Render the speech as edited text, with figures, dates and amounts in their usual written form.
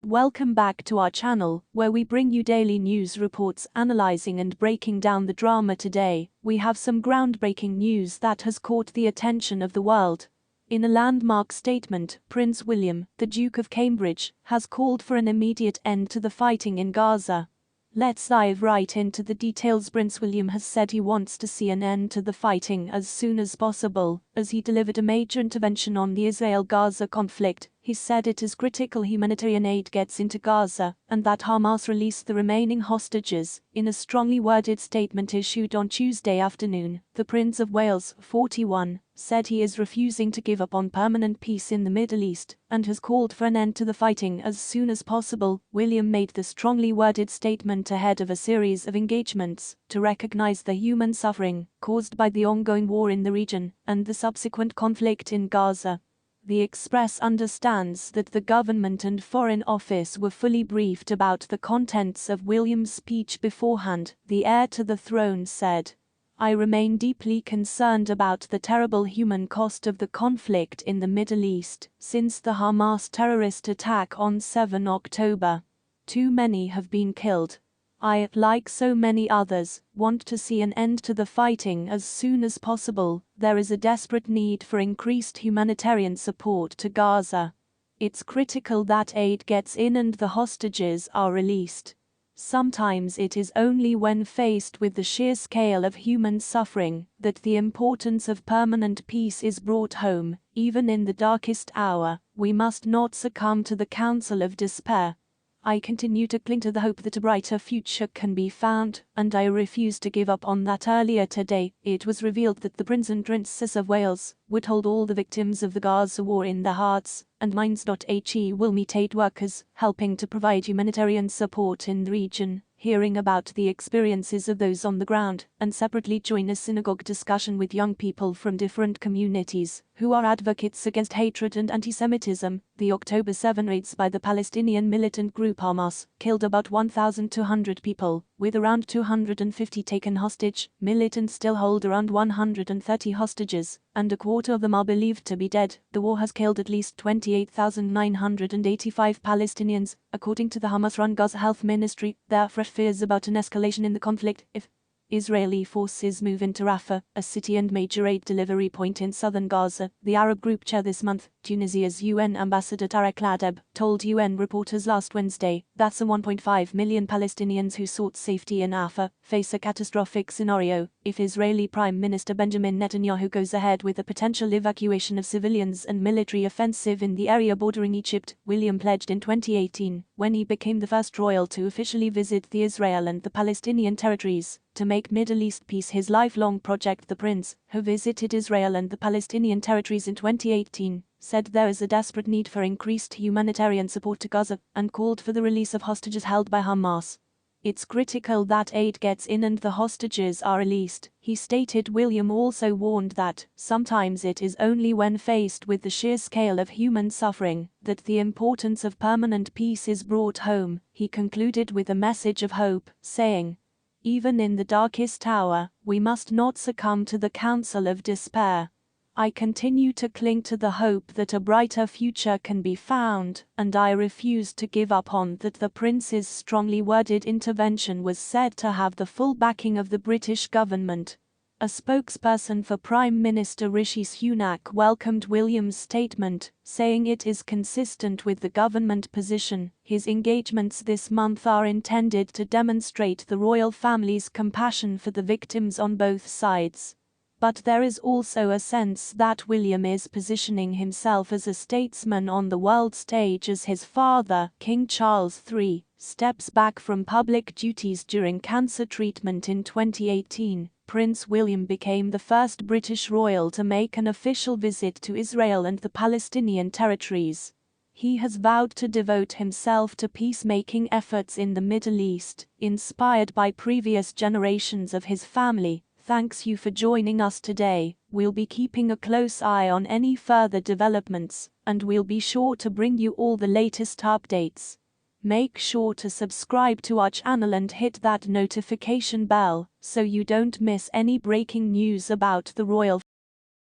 Welcome back to our channel, where we bring you daily news reports analyzing and breaking down the drama. Today, we have some groundbreaking news that has caught the attention of the world. In a landmark statement, Prince William, the Duke of Cambridge, has called for an immediate end to the fighting in Gaza. Let's dive right into the details. Prince William has said he wants to see an end to the fighting as soon as possible. As he delivered a major intervention on the Israel-Gaza conflict, he said it is critical humanitarian aid gets into Gaza, and that Hamas release the remaining hostages. In a strongly worded statement issued on Tuesday afternoon, the Prince of Wales, 41, said he is refusing to give up on permanent peace in the Middle East, and has called for an end to the fighting as soon as possible. William made the strongly worded statement ahead of a series of engagements to recognize the human suffering caused by the ongoing war in the region and the subsequent conflict in Gaza. The Express understands that the government and Foreign Office were fully briefed about the contents of William's speech beforehand. The heir to the throne said, "I remain deeply concerned about the terrible human cost of the conflict in the Middle East since the Hamas terrorist attack on 7 October. Too many have been killed. I, like so many others, want to see an end to the fighting as soon as possible. There is a desperate need for increased humanitarian support to Gaza. It's critical that aid gets in and the hostages are released. Sometimes it is only when faced with the sheer scale of human suffering that the importance of permanent peace is brought home. Even in the darkest hour, we must not succumb to the counsel of despair. I continue to cling to the hope that a brighter future can be found, and I refuse to give up on that." Earlier today, it was revealed that the Prince and Princess of Wales would hold all the victims of the Gaza war in their hearts and minds. He will meet aid workers, helping to provide humanitarian support in the region, hearing about the experiences of those on the ground, and separately join a synagogue discussion with young people from different communities who are advocates against hatred and anti-Semitism. The October 7 raids by the Palestinian militant group Hamas killed about 1,200 people, with around 250 taken hostage. Militants still hold around 130 hostages, and a quarter of them are believed to be dead. The war has killed at least 28,985 Palestinians, according to the Hamas-run Gaza Health Ministry. There are fresh fears about an escalation in the conflict if Israeli forces move into Rafah, a city and major aid delivery point in southern Gaza. The Arab group chair this month, Tunisia's UN ambassador Tarek Ladeb, told UN reporters last Wednesday that some 1.5 million Palestinians who sought safety in Rafah face a catastrophic scenario if Israeli Prime Minister Benjamin Netanyahu goes ahead with a potential evacuation of civilians and military offensive in the area bordering Egypt. William pledged in 2018, when he became the first royal to officially visit the Israel and the Palestinian territories, to make Middle East peace his lifelong project. The prince, who visited Israel and the Palestinian territories in 2018, said there is a desperate need for increased humanitarian support to Gaza, and called for the release of hostages held by Hamas. "It's critical that aid gets in and the hostages are released," he stated. William also warned that sometimes it is only when faced with the sheer scale of human suffering that the importance of permanent peace is brought home. He concluded with a message of hope, saying, "Even in the darkest hour, we must not succumb to the counsel of despair. I continue to cling to the hope that a brighter future can be found, and I refuse to give up on that." The prince's strongly worded intervention was said to have the full backing of the British government. A spokesperson for Prime Minister Rishi Sunak welcomed William's statement, saying it is consistent with the government position. His engagements this month are intended to demonstrate the royal family's compassion for the victims on both sides. But there is also a sense that William is positioning himself as a statesman on the world stage as his father, King Charles III, steps back from public duties during cancer treatment in 2018. Prince William became the first British royal to make an official visit to Israel and the Palestinian territories. He has vowed to devote himself to peacemaking efforts in the Middle East, inspired by previous generations of his family. Thanks you for joining us today. We'll be keeping a close eye on any further developments, and we'll be sure to bring you all the latest updates. Make sure to subscribe to our channel and hit that notification bell so you don't miss any breaking news about the royal